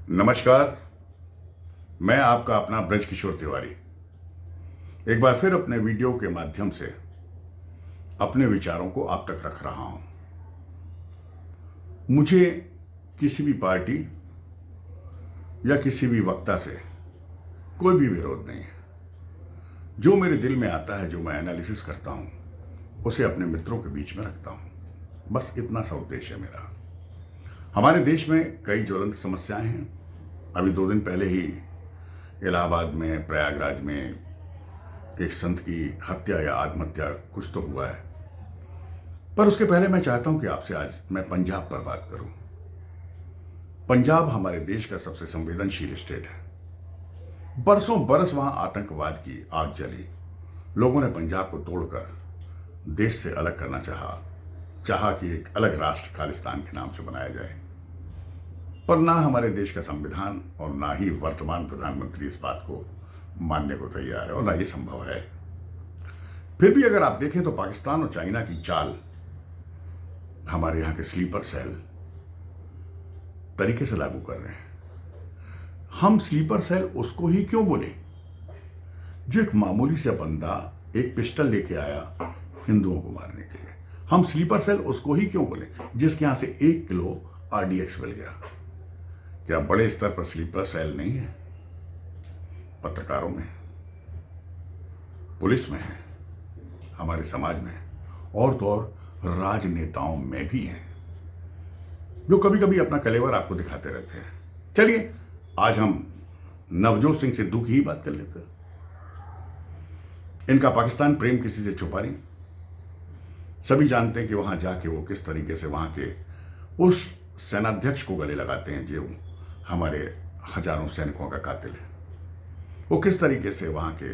नमस्कार। मैं आपका अपना ब्रज किशोर तिवारी एक बार फिर अपने वीडियो के माध्यम से अपने विचारों को आप तक रख रहा हूं। मुझे किसी भी पार्टी या किसी भी वक्ता से कोई भी विरोध नहीं है। जो मेरे दिल में आता है, जो मैं एनालिसिस करता हूं, उसे अपने मित्रों के बीच में रखता हूं। बस इतना सा उद्देश्य है मेरा। हमारे देश में कई ज्वलंत समस्याएं हैं। अभी 2 दिन पहले ही इलाहाबाद में, प्रयागराज में एक संत की हत्या या आत्महत्या कुछ तो हुआ है। पर उसके पहले मैं चाहता हूं कि आपसे आज मैं पंजाब पर बात करूं। पंजाब हमारे देश का सबसे संवेदनशील स्टेट है। बरसों बरस वहां आतंकवाद की आग जली। लोगों ने पंजाब को तोड़कर देश से अलग करना चाहा कि एक अलग राष्ट्र खालिस्तान के नाम से बनाया जाए। पर ना हमारे देश का संविधान और ना ही वर्तमान प्रधानमंत्री इस बात को मानने को तैयार है और ना ये संभव है। फिर भी अगर आप देखें तो पाकिस्तान और चाइना की चाल हमारे यहां के स्लीपर सेल तरीके से लागू कर रहे हैं। हम स्लीपर सेल उसको ही क्यों बोले जो एक मामूली से बंदा एक पिस्टल लेके आया हिंदुओं को मारने के लिए। हम स्लीपर सेल उसको ही क्यों बोले जिसके यहां से 1 किलो RDX मिल गया। क्या बड़े स्तर पर स्लीपर सेल नहीं है? पत्रकारों में, पुलिस में है, हमारे समाज में और तो और राजनेताओं में भी हैं, जो कभी कभी अपना कलेवर आपको दिखाते रहते हैं। चलिए आज हम नवजोत सिंह सिद्धू की ही बात कर लेते हैं। इनका पाकिस्तान प्रेम किसी से छुपा नहीं। सभी जानते हैं कि वहां जाके वो किस तरीके से वहां के उस सेनाध्यक्ष को गले लगाते हैं जो हमारे हजारों सैनिकों का कातिल है। वो किस तरीके से वहां के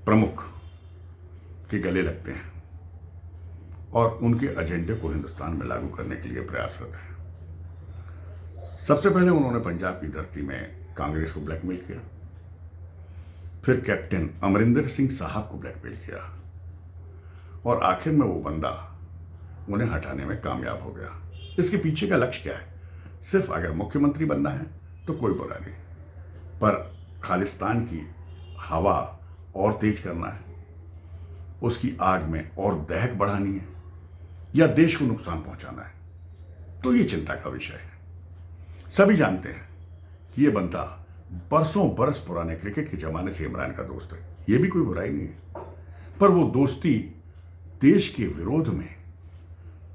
प्रमुख के गले लगते हैं और उनके एजेंडे को हिंदुस्तान में लागू करने के लिए प्रयासरत है। सबसे पहले उन्होंने पंजाब की धरती में कांग्रेस को ब्लैकमेल किया, फिर कैप्टन अमरिंदर सिंह साहब को ब्लैकमेल किया और आखिर में वो बंदा उन्हें हटाने में कामयाब हो गया। इसके पीछे का लक्ष्य क्या है? सिर्फ अगर मुख्यमंत्री बनना है तो कोई बुरा नहीं, पर खालिस्तान की हवा और तेज करना है, उसकी आग में और दहक बढ़ानी है या देश को नुकसान पहुंचाना है, तो ये चिंता का विषय है। सभी जानते हैं कि ये बंदा बरसों बरस पुराने क्रिकेट के जमाने से इमरान का दोस्त है। ये भी कोई बुराई नहीं है, पर वो दोस्ती देश के विरोध में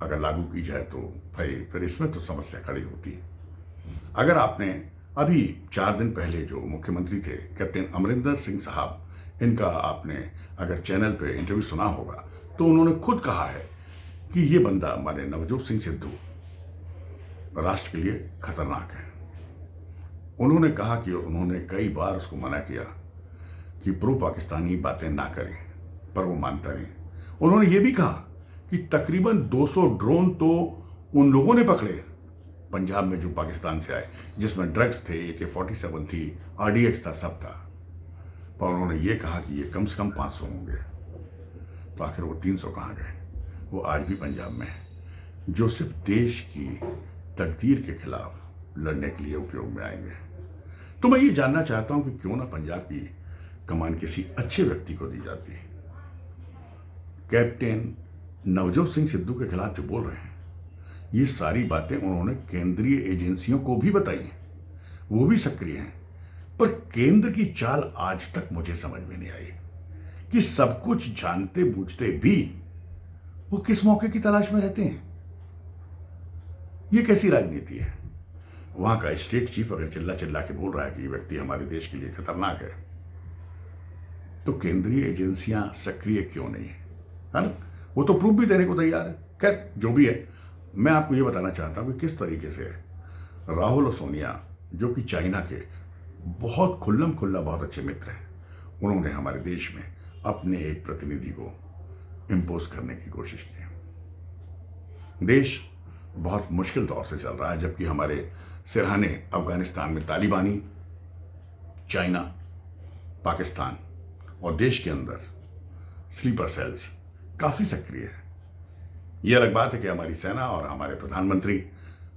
अगर लागू की जाए तो भाई फिर इसमें तो समस्या खड़ी होती है। अगर आपने अभी 4 दिन पहले जो मुख्यमंत्री थे कैप्टन अमरिंदर सिंह साहब, इनका आपने अगर चैनल पे इंटरव्यू सुना होगा तो उन्होंने खुद कहा है कि ये बंदा हमारे नवजोत सिंह सिद्धू राष्ट्र के लिए खतरनाक है। उन्होंने कहा कि उन्होंने कई बार उसको मना किया कि प्रो पाकिस्तानी बातें ना करें, पर वो मानता नहीं। उन्होंने ये भी कहा कि तकरीबन 200 ड्रोन तो उन लोगों ने पकड़े पंजाब में जो पाकिस्तान से आए, जिसमें ड्रग्स थे, AK-47 थी, RDX था, सब था। पर उन्होंने ये कहा कि ये कम से कम 500 होंगे। तो आखिर वो 300 कहाँ गए? वो आज भी पंजाब में है, जो सिर्फ देश की तकदीर के खिलाफ लड़ने के लिए उपयोग में आएंगे। तो मैं ये जानना चाहता हूं कि क्यों ना पंजाब की कमान किसी अच्छे व्यक्ति को दी जाती है। कैप्टन नवजोत सिंह सिद्धू के खिलाफ जो बोल रहे हैं, ये सारी बातें उन्होंने केंद्रीय एजेंसियों को भी बताई हैं, वो भी सक्रिय हैं। पर केंद्र की चाल आज तक मुझे समझ में नहीं आई कि सब कुछ जानते बूझते भी वो किस मौके की तलाश में रहते हैं। ये कैसी राजनीति है? वहां का स्टेट चीफ अगर चिल्ला चिल्ला के बोल रहा है कि ये व्यक्ति हमारे देश के लिए खतरनाक है, तो केंद्रीय एजेंसियां सक्रिय क्यों नहीं है ना? वो तो प्रूफ भी देने को तैयार है। खैर जो भी है, मैं आपको ये बताना चाहता हूं कि किस तरीके से राहुल और सोनिया, जो कि चाइना के बहुत खुल्लम खुल्ला बहुत अच्छे मित्र हैं, उन्होंने हमारे देश में अपने एक प्रतिनिधि को इम्पोज करने की कोशिश की। देश बहुत मुश्किल दौर से चल रहा है, जबकि हमारे सिरहाने अफगानिस्तान में तालिबानी, चाइना, पाकिस्तान और देश के अंदर स्लीपर सेल्स काफी सक्रिय है। यह अलग बात है कि हमारी सेना और हमारे प्रधानमंत्री,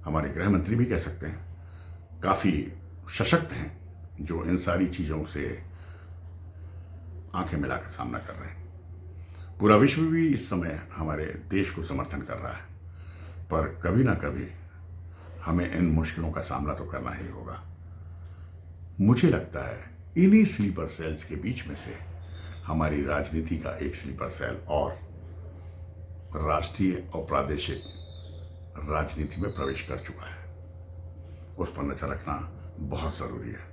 हमारे गृह मंत्री भी कह सकते हैं, काफी सशक्त हैं, जो इन सारी चीज़ों से आंखें मिलाकर सामना कर रहे हैं। पूरा विश्व भी इस समय हमारे देश को समर्थन कर रहा है, पर कभी ना कभी हमें इन मुश्किलों का सामना तो करना ही होगा। मुझे लगता है इन्हीं स्लीपर सेल्स के बीच में से हमारी राजनीति का एक स्लीपर सेल और राष्ट्रीय और प्रादेशिक राजनीति में प्रवेश कर चुका है। उस पर नजर रखना बहुत ज़रूरी है,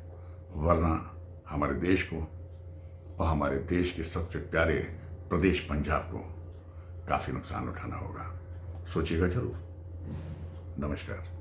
वरना हमारे देश को और हमारे देश के सबसे प्यारे प्रदेश पंजाब को काफ़ी नुकसान उठाना होगा। सोचिएगा जरूर। नमस्कार।